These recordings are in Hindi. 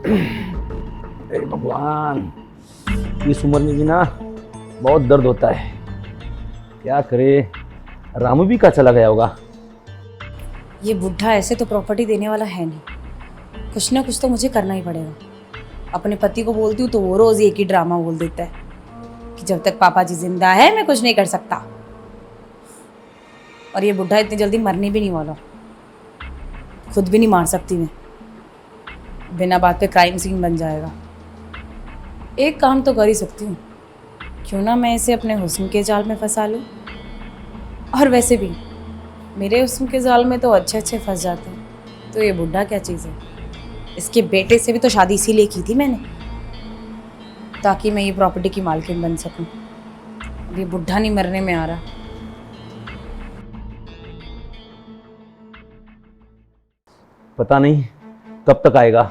हे भगवान, इस उम्र में भी ना बहुत दर्द होता है। क्या करे, रामू भी कहाँ चला गया होगा। ये बुढ़ा ऐसे तो प्रॉपर्टी देने वाला है नहीं, कुछ ना कुछ तो मुझे करना ही पड़ेगा। अपने पति को बोलती हूँ तो वो रोज एक ही ड्रामा बोल देता है कि जब तक पापा जी जिंदा है मैं कुछ नहीं कर सकता। और ये बुढ़ा इतनी जल्दी मरने भी नहीं वाला, खुद भी नहीं मार सकती मैं, बिना बात पे क्राइम सीन बन जाएगा। एक काम तो कर ही सकती हूँ, क्यों ना मैं इसे अपने हुस्न के जाल में फंसा लूँ। और वैसे भी मेरे हुस्न के जाल में तो अच्छे अच्छे फंस जाते हैं, तो ये बुढ़ा क्या चीज़ है। इसके बेटे से भी तो शादी इसीलिए की थी मैंने, ताकि मैं ये प्रॉपर्टी की मालकिन बन सकूं। अब ये बुढ़ा नहीं मरने में आ रहा। पता नहीं कब तक आएगा।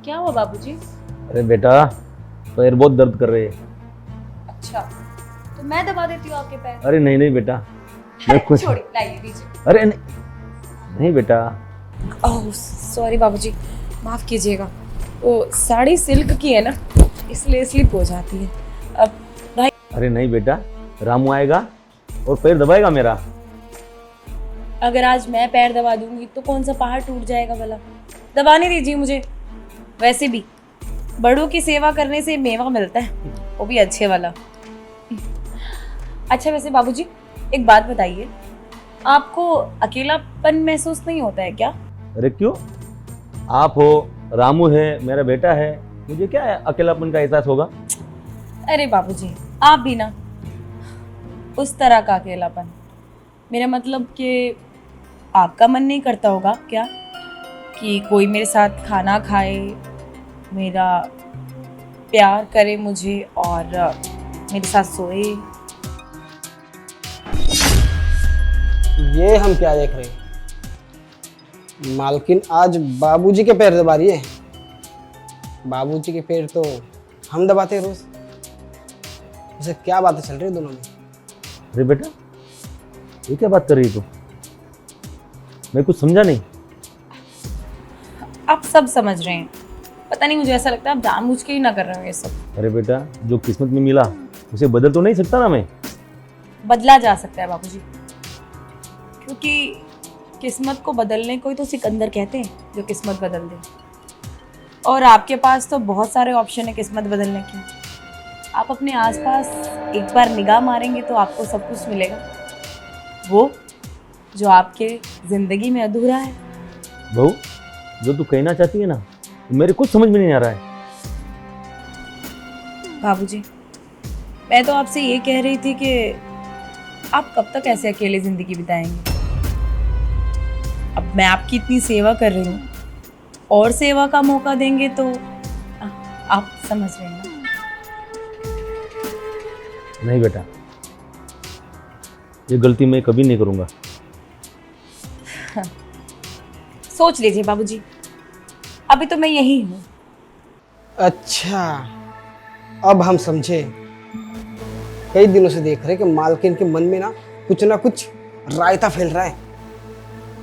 क्या हुआ बाबूजी? अरे बेटा, पैर बहुत दर्द कर रहे हैं। अच्छा, तो मैं दबा देती हूँ आपके पैर। अरे नहीं नहीं बेटा, मैं कुछ छोड़िए, लाइए दीजिए। अरे नहीं नहीं बेटा। ओह सॉरी बाबूजी, माफ़ कीजिएगा। वो साड़ी सिल्क की है ना, इसलिए स्लिप हो जाती है। अब भाई, अरे नहीं बेटा, रामू आएगा और पैर दबाएगा मेरा। अगर आज मैं पैर दबा दूंगी तो कौन सा पहाड़ टूट जाएगा भला। दबाने दीजिए मुझे। वैसे भी बड़ों की सेवा करने से मेवा मिलता है, वो भी अच्छे वाला। अच्छा वैसे बाबूजी, एक बात बताइए, आपको अकेलापन महसूस नहीं होता है क्या? अरे क्यों, आप हो, रामू है, मेरा बेटा है, मुझे क्या है अकेलापन का एहसास होगा। अरे बाबूजी, आप भी ना उस तरह का अकेलापन। मेरा मतलब कि आपका मन नहीं करता होगा क्या कि कोई मेरे साथ खाना खाए, मेरा प्यार करे मुझे और मेरे साथ सोए। ये हम क्या देख रहे हैं? मालकिन आज बाबूजी के पैर दबा रही है। बाबूजी के पैर तो हम दबाते हैं रोज। उसे क्या बातें चल रही है दोनों में? अरे बेटा, ये क्या बात कर रही है तू? मैं कुछ समझा नहीं। आप सब समझ रहे हैं, पता नहीं, मुझे ऐसा लगता है आप जानबूझ के ही ना कर रहे हो ये सब। अरे बेटा, जो किस्मत में मिला उसे बदल तो नहीं सकता ना मैं। बदला जा सकता है बाबूजी, क्योंकि किस्मत को बदलने को ही तो सिकंदर कहते हैं, जो किस्मत बदल दे। और आपके पास तो बहुत सारे ऑप्शन है किस्मत बदलने के। आप अपने आसपास एक बार निगाह मारेंगे तो आपको सब कुछ मिलेगा, वो जो आपके ज़िंदगी में अधूरा है। बहू, जो तू कहना चाहती है ना, मेरे कुछ समझ में नहीं आ रहा है। बाबूजी, मैं तो आपसे ये कह रही थी कि आप कब तक ऐसे अकेले ज़िंदगी बिताएंगे। अब मैं आपकी इतनी सेवा कर रही हूँ, और सेवा का मौका देंगे तो आप समझ रहे हैं ना। नहीं बेटा, ये गलती मैं कभी नहीं करूँगा। सोच लीजिए बाबूजी, अभी तो मैं यही हूँ। अच्छा, अब हम समझे। कई दिनों से देख रहे कि मालकिन के मन में ना कुछ रायता फैल रहा है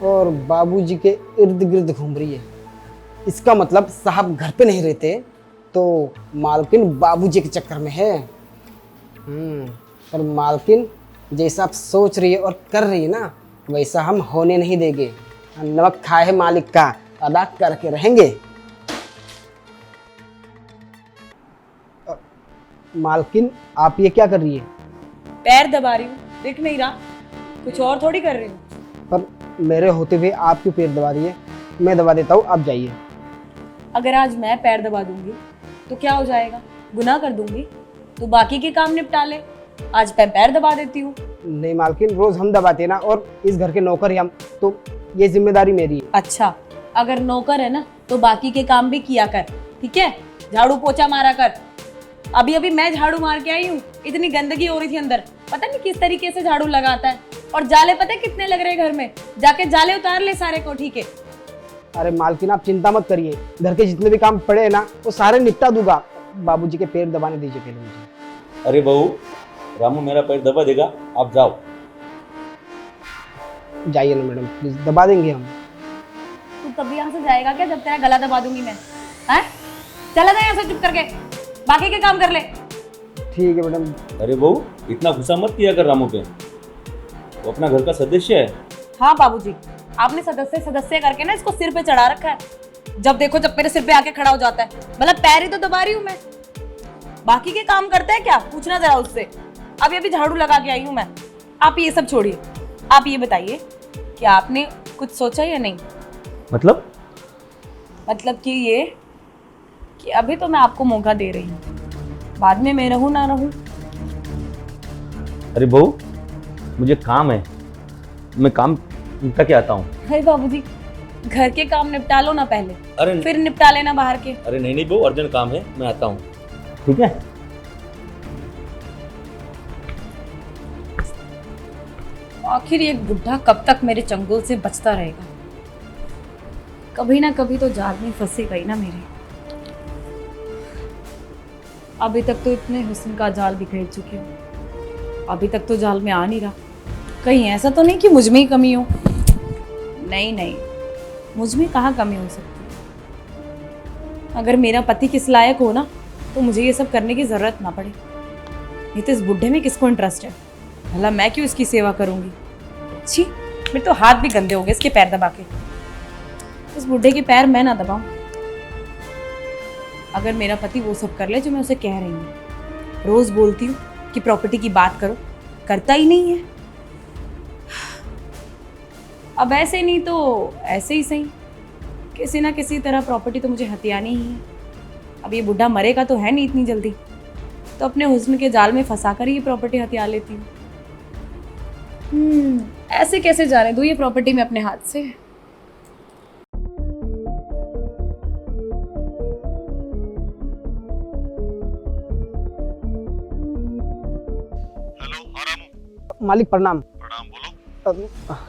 और बाबूजी के इर्द गिर्द घूम रही है। इसका मतलब साहब घर पे नहीं रहते तो मालकिन बाबूजी के चक्कर में है। पर मालकिन जैसा आप सोच रही है और कर रही है ना, वैसा हम होने नहीं देंगे। नमक खाए है मालिक का, अदा करके रहेंगे। मालकिन, आप ये क्या कर रही है? पैर दबा रही हूँ, दिख नहीं रहा? कुछ और थोड़ी कर रही हूँ। पर मेरे होते हुए आप क्यों पैर दबा रही है? मैं दबा देता हूँ, आप जाइए। अगर आज मैं पैर दबा दूंगी तो क्या हो जाएगा? गुनाह कर दूंगी। तो बाकी के काम निपटा ले, आज मैं पैर दबा देती हूँ। नहीं मालकिन, रोज हम दबाते हैं ना, और इस घर के नौकर ही हम, तो ये जिम्मेदारी मेरी है। अच्छा, अगर नौकर है ना तो बाकी के काम भी किया कर, ठीक है? झाड़ू पोछा मारा कर। अभी अभी मैं झाड़ू मार के आई हूँ, इतनी गंदगी हो रही थी अंदर, पता नहीं किस तरीके से झाड़ू लगाता है। और जाले पता है कितने लग रहे घर में, जाके जाले उतार ले सारे को, ठीक है? अरे मालकिन, आप चिंता मत करिए, घर के जितने भी काम पड़े हैं ना वो सारे निपटा दूंगा। बाबूजी के पैर दबाने दीजिए पहले मुझे। अरे बहू, रामू मेरा पैर दबा देगा, आप जाओ। जाइए ना मैडम, प्लीज दबा देंगे हम। तू तब यहाँ से जाएगा क्या जब तेरा गला दबा दूंगी मैं? हैं? चला जा यहाँ से चुप करके, बाकी के काम कर ले। ठीक है मैडम। अरे बहू, इतना गुस्सा मत किया कर रामू पे, वो अपना घर का सदस्य है। हाँ बाबूजी, आपने सदस्य सदस्य करके ना इसको सिर पे चढ़ा रखा है। जब देखो जब मेरे सिर पे आके खड़ा हो जाता है। मतलब पैर ही तो दबा रही हूँ मैं, बाकी के काम करते हैं क्या? पूछना जरा उससे। अभी अभी झाड़ू लगा के आई हूँ मैं। आप ये सब छोड़िए, आप ये बताइए कि आपने कुछ सोचा या नहीं? मतलब कि ये कि अभी तो मैं आपको मौका दे रही हूँ, बाद में मैं रहूँ ना रहूँ। अरे बहू, मुझे काम है, मैं काम निपटा के आता हूँ। अरे बाबूजी, घर के काम निपटा लो ना पहले, अरे फिर निपटा लेना बाहर के। अरे नहीं बहू, अर्जेंट काम है, मैं आता हूँ। ठीक है। आखिर ये बुढ़ा कब तक मेरे चंगुल से बचता रहेगा? कभी ना कभी तो जाल में फंसेगा ही ना मेरे। अभी तक तो इतने हुस्न का जाल बिखेर चुकी हूँ, अभी तक तो जाल में आ नहीं रहा। कहीं ऐसा तो नहीं कि मुझ में ही कमी हो? नहीं, मुझ में कहाँ कमी हो सकती। अगर मेरा पति किस लायक हो ना, तो मुझे ये सब करने की ज़रूरत ना पड़े। नहीं तो इस बुढ़े में किसको इंटरेस्ट है? भला मैं क्यों इसकी सेवा करूँगी? छी, मेरे तो हाथ भी गंदे हो गए इसके पैर दबा के। इस बुढ़े के पैर मैं ना दबाऊं। अगर मेरा पति वो सब कर ले जो मैं उसे कह रही हूँ, रोज़ बोलती हूँ कि प्रॉपर्टी की बात करो, करता ही नहीं है। अब ऐसे नहीं तो ऐसे ही सही, किसी ना किसी तरह प्रॉपर्टी तो मुझे हथियानी ही है। अब ये बुढ़ा मरेगा तो है नहीं इतनी जल्दी, तो अपने हुस्न के जाल में फंसा कर ही ये प्रॉपर्टी हथिया लेती हूँ। ऐसे कैसे जाने दूँ ये प्रॉपर्टी में अपने हाथ से? हेलो, हाँ रामू। मालिक प्रणाम। प्रणाम, बोलो।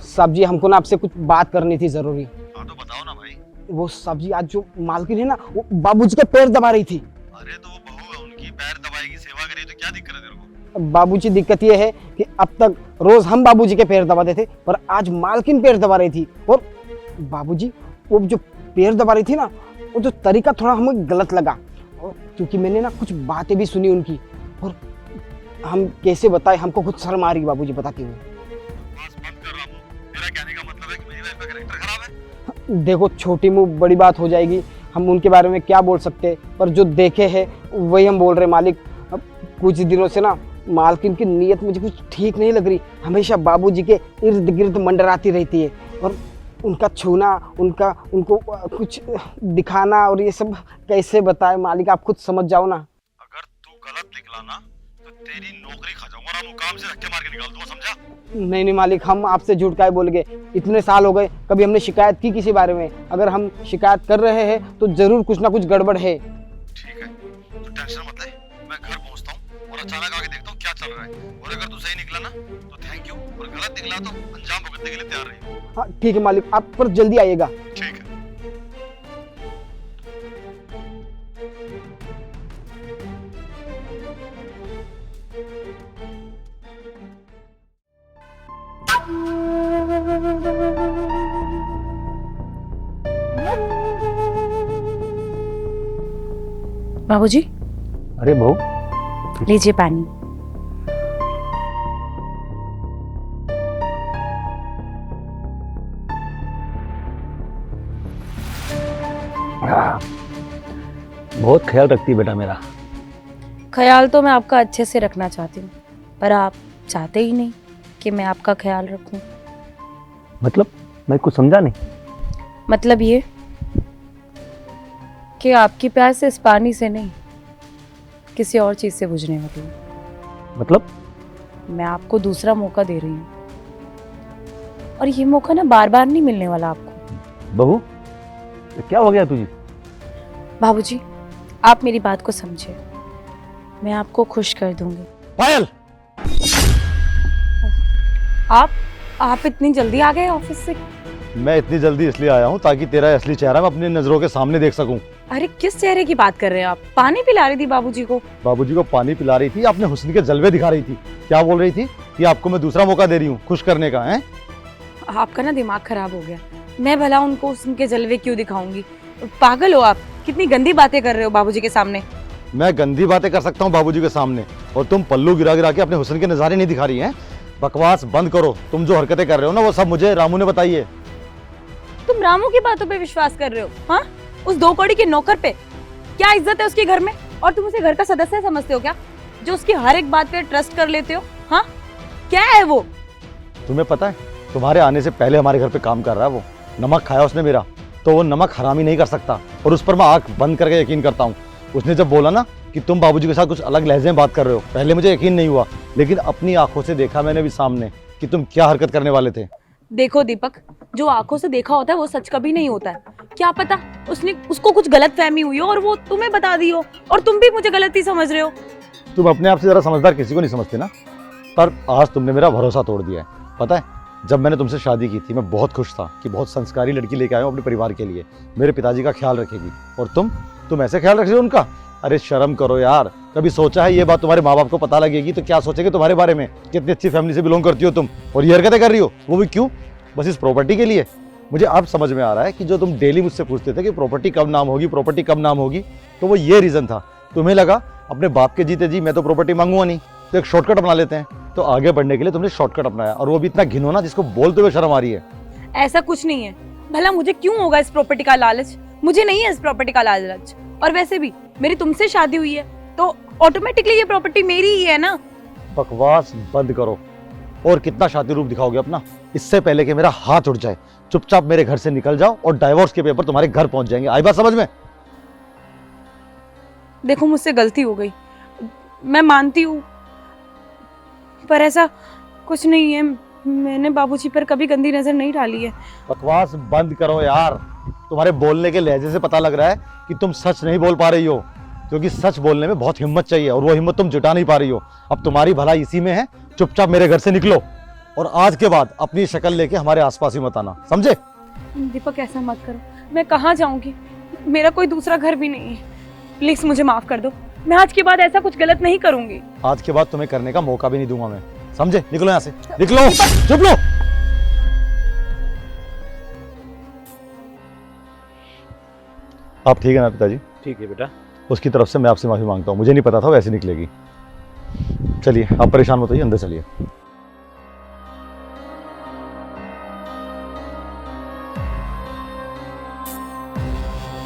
साहब जी, हमको ना आपसे कुछ बात करनी थी जरूरी। हाँ तो बताओ ना भाई। वो साहब जी, आज जो मालकिन है ना, वो बाबूजी के पैर दबा रही थी। अरे तो वो बहू है उनकी, पैर दबाएगी, सेवा करेगी तो क्या दिक्कत है तेरे को? बाबूजी, दिक्कत ये है कि अब तक रोज हम बाबूजी के पैर दबाते थे, पर आज मालकिन पैर दबा रही थी। और बाबूजी, वो जो पैर दबा रही थी ना, वो जो तरीका थोड़ा हमें गलत लगा। और क्योंकि मैंने ना कुछ बातें भी सुनी उनकी, और हम कैसे बताएं, हमको कुछ शर्म आ रही बाबूजी बताते हुए। बस बंद कर रामू। मेरा कहने का मतलब है कि मेरी वाइफ का कैरेक्टर खराब है। देखो, छोटी मुँह बड़ी बात हो जाएगी, हम उनके बारे में क्या बोल सकते, पर जो देखे हैं वही हम बोल रहे मालिक। अब कुछ दिनों से ना मालकिन की नीयत मुझे कुछ ठीक नहीं लग रही। हमेशा बाबूजी के इर्द गिर्द मंडराती रहती है, और उनका छूना, उनको कुछ दिखाना, और ये सब कैसे बताए मालिक, आप खुद समझ जाओ ना। अगर तू गलत निकला ना तो तेरी नौकरी खा जाऊंगा रामू, काम से धक्के मार के निकाल दूंगा, समझा? नहीं मालिक, हम आपसे झूठ काहे बोल गए? इतने साल हो गए, कभी हमने शिकायत की किसी बारे में? अगर हम शिकायत कर रहे हैं तो जरूर कुछ ना कुछ गड़बड़ है। ठीक है, तो टेंशन मत ले, मैं घर पहुंचता हूँ और अचानक आके देखता हूँ क्या चल रहा है। और अगर तू सही निकला ना तो थैंक यू, और गलत निकला तो अंजाम भुगतने के लिए तैयार रही। हाँ ठीक है मालिक, आप पर जल्दी आइएगा। ठीक है। बाबूजी, अरे बहू, लीजिए पानी। बहुत ख्याल रखती है बेटा मेरा। ख्याल तो मैं आपका अच्छे से रखना चाहती हूँ, पर आप चाहते ही नहीं कि मैं आपका ख्याल रखूं। मतलब मैं कुछ समझा नहीं। मतलब ये कि आपकी प्यास इस पानी से नहीं, किसी और चीज़ से बुझने वाली है। मतलब मैं आपको दूसरा मौका दे रही हूँ, और ये मौका ना बार बार नहीं मिलने वाला आपको। बहू, ये क्या हो गया तुझे? बाबूजी, आप मेरी बात को समझे, मैं आपको खुश कर दूंगी। पायल, आप इतनी जल्दी आ गए ऑफिस से? मैं इतनी जल्दी इसलिए आया हूँ ताकि तेरा असली चेहरा मैं अपनी नजरों के सामने देख सकूं। अरे किस चेहरे की बात कर रहे हैं आप? पानी पिला रही थी बाबूजी को। बाबूजी को पानी पिला रही थी, अपने हुस्न के जलवे दिखा रही थी। क्या बोल रही थी कि आपको मैं दूसरा मौका दे रही हूँ खुश करने का है? आपका ना दिमाग खराब हो गया। मैं भला उनको उनके जलवे क्यों दिखाऊंगी? पागल हो आप? कितनी गंदी बातें कर रहे हो बाबूजी के सामने। मैं गंदी बातें कर सकता हूँ बाबूजी के सामने और तुम पल्लू गिरा गिरा के अपने हुस्न के नज़ारे नहीं दिखा रही हैं? बकवास बंद करो। तुम जो हरकतें कर रहे हो ना वो सब मुझे रामू ने बताई है। तुम रामू की बातों पे विश्वास कर रहे हो? हाँ, उस 2 कौड़ी के नौकर पे क्या इज्जत है उसके घर में? और तुम उसे घर का सदस्य समझते हो क्या, जो उसकी हर एक बात पे ट्रस्ट कर लेते हो? हाँ, क्या है वो? तुम्हें पता है तुम्हारे आने से पहले हमारे घर पे काम कर रहा है वो। नमक खाया उसने मेरा, तो वो नमक हरामी नहीं कर सकता और उस पर मैं आंख बंद करके यकीन करता हूँ। उसने जब बोला ना कि तुम बाबूजी के साथ कुछ अलग लहजे में बात कर रहे हो, पहले मुझे यकीन नहीं हुआ, लेकिन अपनी आंखों से देखा मैंने भी सामने कि तुम क्या हरकत करने वाले थे। देखो दीपक, जो आंखों से देखा होता है वो सच कभी नहीं होता है। क्या पता उसको कुछ गलत फहमी हुई हो और वो तुम्हें बता दी हो और तुम भी मुझे गलती समझ रहे हो। तुम अपने आप से ज़रा समझदार किसी को नहीं समझते ना, पर आज तुमने मेरा भरोसा तोड़ दिया है। पता है जब मैंने तुमसे शादी की थी मैं बहुत खुश था कि बहुत संस्कारी लड़की लेके आया हूँ अपने परिवार के लिए, मेरे पिताजी का ख्याल रखेगी। और तुम ऐसे ख्याल रख रहे हो उनका? अरे शर्म करो यार। कभी सोचा है ये बात तुम्हारे माँ बाप को पता लगेगी तो क्या सोचेंगे तुम्हारे बारे में? कितनी अच्छी फैमिली से बिलोंग करती हो तुम और ये हरकतें कर रही हो, वो भी क्यों? बस इस प्रॉपर्टी के लिए। मुझे अब समझ में आ रहा है कि जो तुम डेली मुझसे पूछते थे कि प्रॉपर्टी कब नाम होगी, प्रॉपर्टी कब नाम होगी, तो वो ये रीज़न था। तुम्हें लगा अपने बाप के जीते जी मैं तो प्रॉपर्टी मांगूंगा नहीं, तो एक शॉर्टकट अपना लेते हैं। तो आगे बढ़ने के लिए तुमने शॉर्टकट अपनाया और वो भी इतना घिनौना जिसको बोलते हुए शर्म आ रही है। ऐसा कुछ नहीं है। भला मुझे क्यों होगा इस प्रॉपर्टी का लालच? मुझे नहीं है इस प्रॉपर्टी का लालच। और वैसे भी मेरी तुमसे शादी हुई है तो ऑटोमेटिकली ये प्रॉपर्टी मेरी ही है ना। बकवास बंद करो। और कितना शातिर रूप दिखाओगे अपना, इससे पहले कि मेरा हाथ उठ जाए। चुपचाप मेरे घर से निकल जाओ और डाइवोर्स के पेपर तुम्हारे घर पहुंच जाएंगे। आई बात समझ में? देखो मुझसे गलती हो गई, मैं मानती हूँ, पर ऐसा कुछ नहीं है। मैंने बाबूजी पर कभी गंदी नजर नहीं डाली है। बकवास बंद करो यार। तुम्हारे बोलने के लहजे से पता लग रहा है कि तुम सच नहीं बोल पा रही हो, क्योंकि सच बोलने में बहुत हिम्मत चाहिए और वो हिम्मत तुम जुटा नहीं पा रही हो। अब तुम्हारी भलाई इसी में है। चुपचाप मेरे घर से निकलो और आज के बाद अपनी शक्ल लेके हमारे आसपास ही मत आना, समझे? दीपक ऐसा मत करो। मैं कहाँ जाऊंगी? मेरा कोई दूसरा घर भी नहीं है। प्लीज मुझे माफ कर दो। मैं आज के बाद ऐसा कुछ गलत नहीं करूंगी। आज के बाद तुम्हें करने का मौका भी नहीं दूंगा मैं, समझे? निकलो यहाँ से, निकलो। चुप लो। आप ठीक है ना पिताजी? ठीक है बेटा। उसकी तरफ से मैं आपसे माफी मांगता हूँ, मुझे नहीं पता था वैसे निकलेगी। चलिए आप परेशान मत होइए, अंदर चलिए।